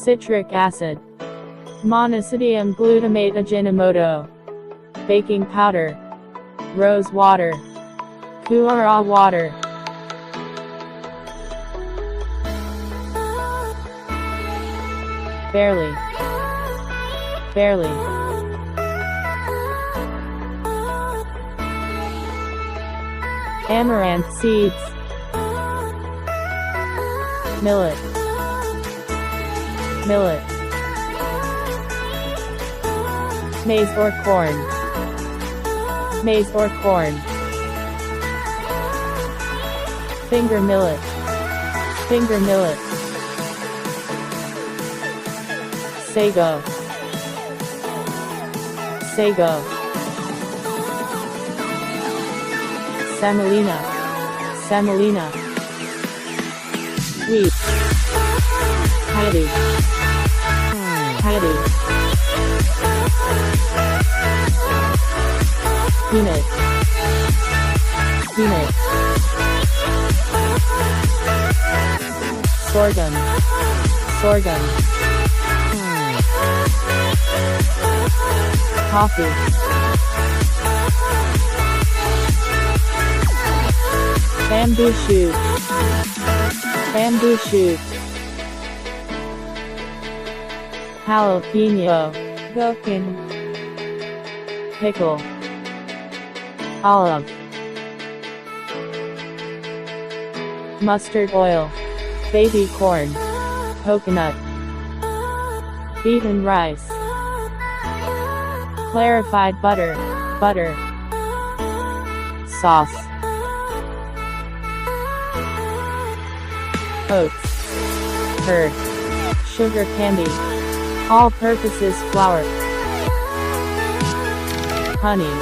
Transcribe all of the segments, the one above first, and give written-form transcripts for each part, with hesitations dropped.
citric acid, monosodium glutamate Ajinomoto, baking powder, rose water, Kuara water. Barely. Amaranth seeds, millet, maize or corn, finger millet, sago, semolina, wheat, paddy, peanut, sorghum, coffee, bamboo shoot, jalapeno, gherkin, pickle, olive, mustard oil, baby corn, coconut, beaten rice, clarified butter, sauce, oats, curd, sugar candy, all-purposes flour, honey,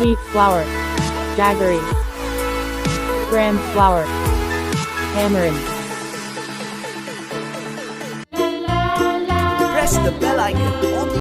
wheat flour, jaggery, gram flour, tamarind. Press the bell icon on